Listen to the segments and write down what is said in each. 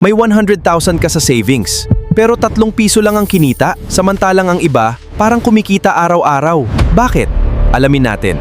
May 100,000 ka sa savings, pero 3 piso lang ang kinita, samantalang ang iba parang kumikita araw-araw. Bakit? Alamin natin.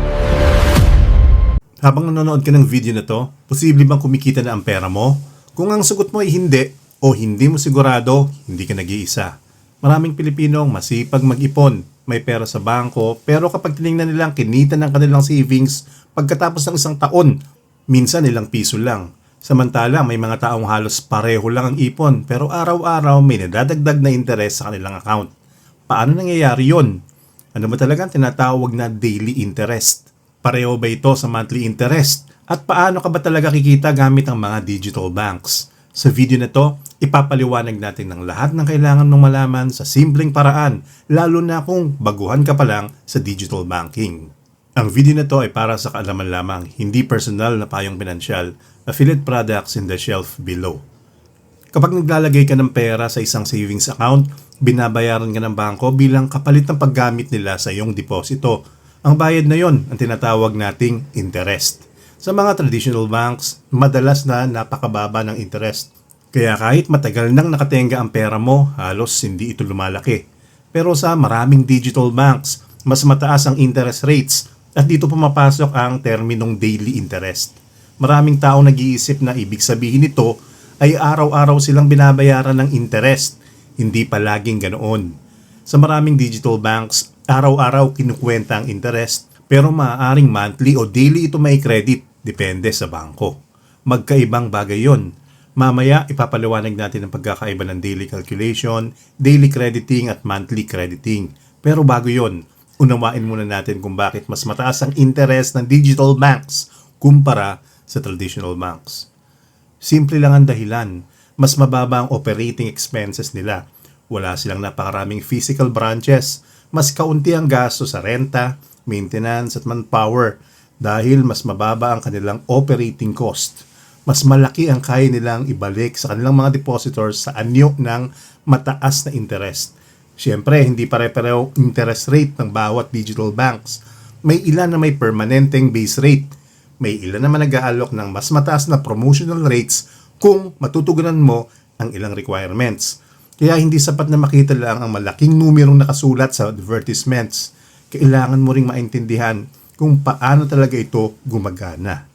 Habang nanonood ka ng video na to, posible bang kumikita na ang pera mo? Kung ang sagot mo ay hindi o hindi mo sigurado, hindi ka nag-iisa. Maraming Pilipino masipag mag-ipon, may pera sa bangko, pero kapag tinignan nilang kinita ng kanilang savings pagkatapos ng isang taon, minsan ilang piso lang. Samantala, may mga taong halos pareho lang ang ipon pero araw-araw may nadadagdag na interes sa kanilang account. Paano nangyayari yon? Ano ba talaga ang tinatawag na daily interest? Pareho ba ito sa monthly interest? At paano ka ba talaga kikita gamit ang mga digital banks? Sa video na to, ipapaliwanag natin ng lahat ng kailangan mong malaman sa simpleng paraan, lalo na kung baguhan ka pa lang sa digital banking. Ang video na to ay para sa kaalaman lamang, hindi personal na payong pinansyal. Affiliate products in the shelf below. Kapag naglalagay ka ng pera sa isang savings account, binabayaran ka ng bangko bilang kapalit ng paggamit nila sa iyong deposito. Ang bayad na yon ang tinatawag nating interest. Sa mga traditional banks, madalas na napakababa ng interest. Kaya kahit matagal nang nakatenga ang pera mo, halos hindi ito lumalaki. Pero sa maraming digital banks, mas mataas ang interest rates at dito pumapasok ang terminong daily interest. Maraming tao nag-iisip na ibig sabihin nito ay araw-araw silang binabayaran ng interest. Hindi palaging ganoon. Sa maraming digital banks, araw-araw kinukwenta ang interest pero maaaring monthly o daily ito may credit, depende sa bangko. Magkaibang bagay yon. Mamaya ipapaliwanag natin ang pagkakaiba ng daily calculation, daily crediting at monthly crediting. Pero bago yon, unawain muna natin kung bakit mas mataas ang interest ng digital banks kumpara sa traditional banks. Simple lang ang dahilan, mas mababa ang operating expenses nila. Wala silang napakaraming physical branches, mas kaunti ang gasto sa renta, maintenance at manpower dahil mas mababa ang kanilang operating cost. Mas malaki ang kaya nilang ibalik sa kanilang mga depositors sa anyo ng mataas na interest. Siyempre, hindi pare-pareho interest rate ng bawat digital banks. May ilan na may permanenteng base rate. May ilan naman nag-aalok ng mas mataas na promotional rates kung matutugunan mo ang ilang requirements. Kaya hindi sapat na makita lang ang malaking numerong nakasulat sa advertisements. Kailangan mo ring maintindihan kung paano talaga ito gumagana.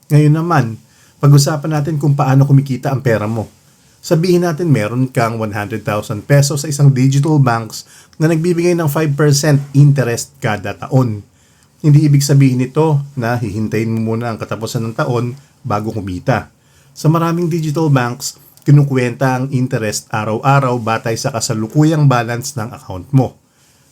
Ngayon naman, pag-usapan natin kung paano kumikita ang pera mo. Sabihin natin meron kang 100,000 pesos sa isang digital banks na nagbibigay ng 5% interest kada taon. Hindi ibig sabihin nito na hihintayin mo muna ang katapusan ng taon bago kumita. Sa maraming digital banks, kinukwenta ang interest araw-araw batay sa kasalukuyang balance ng account mo.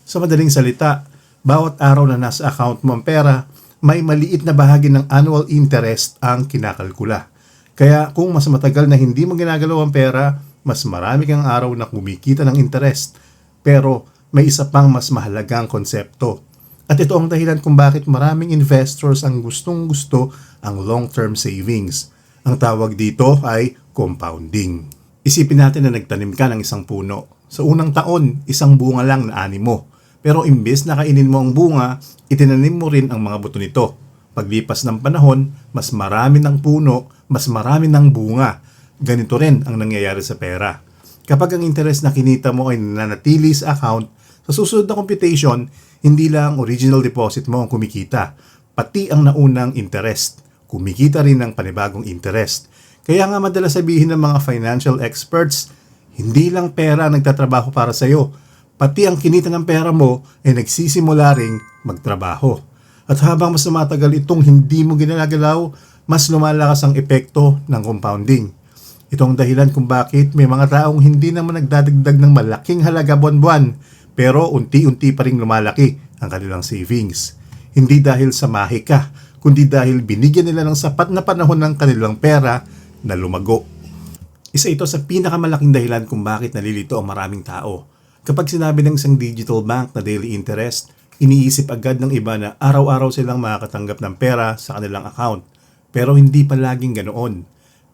Sa madaling salita, bawat araw na nasa account mo ang pera, may maliit na bahagi ng annual interest ang kinakalkula. Kaya kung mas matagal na hindi mo ginagalaw ang pera, mas marami kang araw na kumikita ng interest. Pero may isa pang mas mahalagang konsepto. At ito ang dahilan kung bakit maraming investors ang gustong-gusto ang long-term savings. Ang tawag dito ay compounding. Isipin natin na nagtanim ka ng isang puno. Sa unang taon, isang bunga lang na ani mo. Pero imbes na kainin mo ang bunga, itinanim mo rin ang mga buto nito. Paglipas ng panahon, mas marami ng puno, mas marami ng bunga. Ganito rin ang nangyayari sa pera. Kapag ang interest na kinita mo ay nananatili sa account, sa susunod na computation, hindi lang original deposit mo ang kumikita, pati ang naunang interest. Kumikita rin ang panibagong interest. Kaya nga madalas sabihin ng mga financial experts, hindi lang pera ang nagtatrabaho para sa iyo, pati ang kinita ng pera mo ay nagsisimula ring magtrabaho. At habang mas tumatagal itong hindi mo ginagalaw, mas lumalakas ang epekto ng compounding. Ito ang dahilan kung bakit may mga taong hindi naman nagdadagdag ng malaking halaga buwan-buwan, pero unti-unti pa ring lumalaki ang kanilang savings. Hindi dahil sa mahika, kundi dahil binigyan nila ng sapat na panahon ng kanilang pera na lumago. Isa ito sa pinakamalaking dahilan kung bakit nalilito ang maraming tao. Kapag sinabi ng isang digital bank na daily interest, iniisip agad ng iba na araw-araw silang makakatanggap ng pera sa kanilang account. Pero hindi palaging ganoon.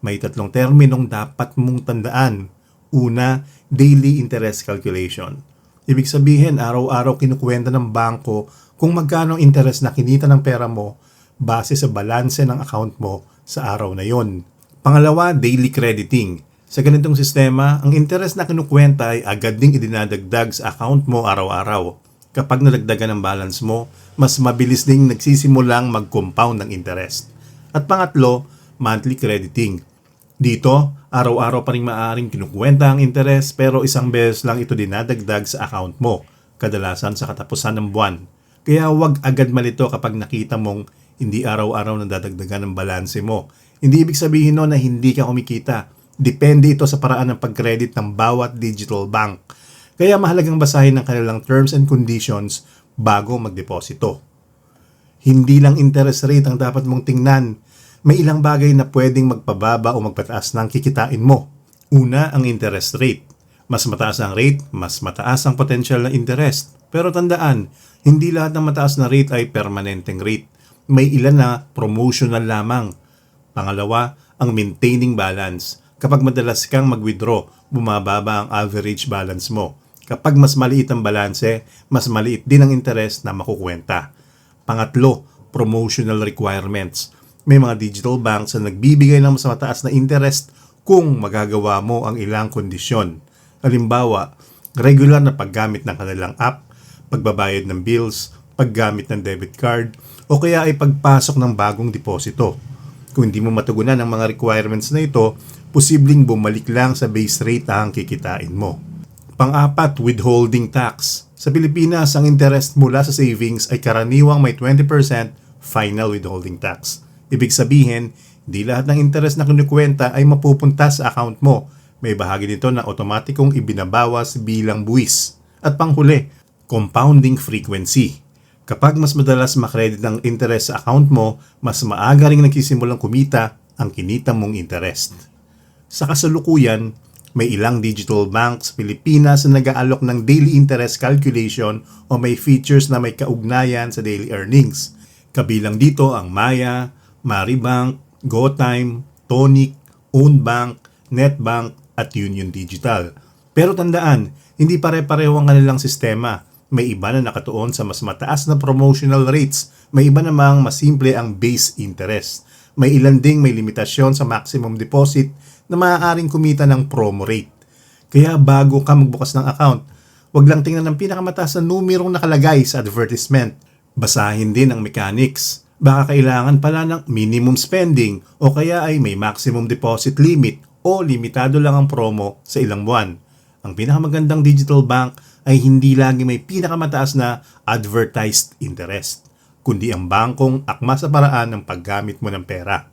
May 3 terminong dapat mong tandaan. Una, daily interest calculation. Ibig sabihin, araw-araw kinukwenta ng bangko kung magkano ang interest na kinita ng pera mo base sa balanse ng account mo sa araw na yon. Pangalawa, daily crediting. Sa ganitong sistema, ang interest na kinukwenta ay agad ding idinadagdag sa account mo araw-araw. Kapag nadagdagan ang balance mo, mas mabilis ding nagsisimulang mag-compound ng interest. At pangatlo, monthly crediting. Dito, araw-araw pa rin maaaring kinukwenta ang interest pero isang beses lang ito dinadagdag sa account mo, kadalasan sa katapusan ng buwan. Kaya huwag agad malito kapag nakita mong hindi araw-araw nadadagdagan ng balanse mo. Hindi ibig sabihin no na hindi ka kumikita. Depende ito sa paraan ng pag-credit ng bawat digital bank. Kaya mahalagang basahin ang kanilang terms and conditions bago magdeposito. Hindi lang interest rate ang dapat mong tingnan. May ilang bagay na pwedeng magpababa o magpataas ng kikitain mo. Una, ang interest rate. Mas mataas ang rate, mas mataas ang potential na interest. Pero tandaan, hindi lahat ng mataas na rate ay permanenteng rate. May ilan na promotional lamang. Pangalawa, ang maintaining balance. Kapag madalas kang mag-withdraw, bumababa ang average balance mo. Kapag mas maliit ang balanse, mas maliit din ang interest na makukwenta. Pangatlo, promotional requirements. May mga digital banks na nagbibigay ng mas mataas na interest kung magagawa mo ang ilang kondisyon. Halimbawa, regular na paggamit ng kanilang app, pagbabayad ng bills, paggamit ng debit card, o kaya ay pagpasok ng bagong deposito. Kung hindi mo matugunan ang mga requirements na ito, posibleng bumalik lang sa base rate ang kikitain mo. Pang-apat, withholding tax. Sa Pilipinas, ang interest mula sa savings ay karaniwang may 20% final withholding tax. Ibig sabihin, di lahat ng interest na kinukwenta ay mapupunta sa account mo. May bahagi nito na otomatikong ibinabawas bilang buwis. At panghuli, compounding frequency. Kapag mas madalas makredit ang interest sa account mo, mas maaga ring nagsisimulang kumita ang kinita mong interest. Sa kasalukuyan, may ilang digital banks sa Pilipinas na nag-aalok ng daily interest calculation o may features na may kaugnayan sa daily earnings. Kabilang dito ang Maya, Maribank, GoTime, Tonic, Ownbank, Netbank at Union Digital. Pero tandaan, hindi pare-pareho ang kanilang sistema. May iba na nakatuon sa mas mataas na promotional rates. May iba namang mas simple ang base interest. May ilan ding may limitasyon sa maximum deposit na maaaring kumita ng promo rate. Kaya bago ka magbukas ng account, wag lang tingnan ang pinakamataas na numerong nakalagay sa advertisement. Basahin din ang mechanics. Baka kailangan pala ng minimum spending o kaya ay may maximum deposit limit o limitado lang ang promo sa ilang buwan. Ang pinakamagandang digital bank ay hindi lagi may pinakamataas na advertised interest, kundi ang bangkong akma sa paraan ng paggamit mo ng pera.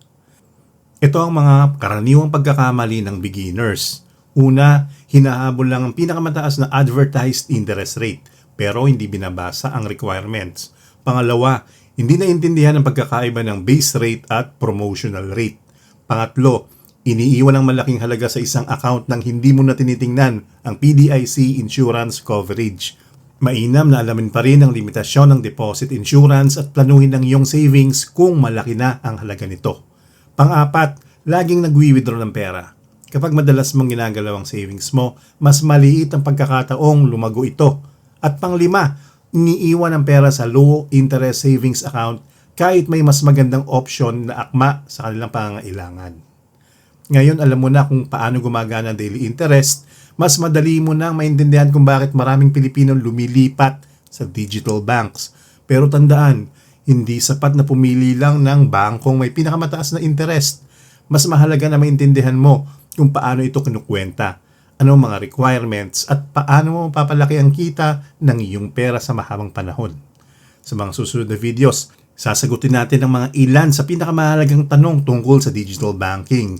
Ito ang mga karaniwang pagkakamali ng beginners. Una, hinahabol lang ang pinakamataas na advertised interest rate pero hindi binabasa ang requirements. Pangalawa, hindi naintindihan ang pagkakaiba ng base rate at promotional rate. Pangatlo, iniiwan ang malaking halaga sa isang account nang hindi mo na tinitingnan ang PDIC insurance coverage. Mainam na alamin pa rin ang limitasyon ng deposit insurance at planuhin ang iyong savings kung malaki na ang halaga nito. Pang-apat, laging nagwi-withdraw ng pera. Kapag madalas mong ginagalaw ang savings mo, mas maliit ang pagkakataong lumago ito. At pang-lima, iniiwan ang pera sa low interest savings account kahit may mas magandang option na akma sa kanilang pangangailangan. Ngayon alam mo na kung paano gumagana ang daily interest, mas madali mo nang maintindihan kung bakit maraming Pilipino lumilipat sa digital banks. Pero tandaan, hindi sapat na pumili lang ng bangkong may pinakamataas na interest. Mas mahalaga na maintindihan mo kung paano ito kinukwenta, ano ang mga requirements at paano mo mapapalaki ang kita ng iyong pera sa mahabang panahon. Sa mga susunod na videos, sasagutin natin ang mga ilan sa pinakamahalagang tanong tungkol sa digital banking.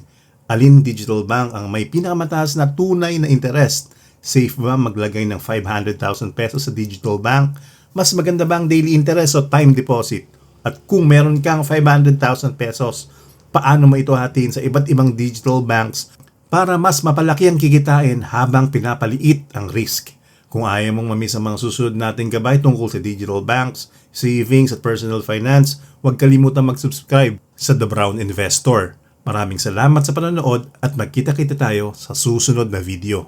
Alin digital bank ang may pinakamataas na tunay na interest? Safe ba maglagay ng 500,000 pesos sa digital bank? Mas maganda ba ang daily interest o time deposit? At kung meron kang 500,000 pesos, paano mo ito hatiin sa iba't ibang digital banks para mas mapalaki ang kikitain habang pinapaliit ang risk? Kung ayaw mong mamiss ang mga susunod nating gabay tungkol sa digital banks, savings at personal finance, huwag kalimutan mag-subscribe sa The Brown Investor. Maraming salamat sa panonood at magkita-kita tayo sa susunod na video.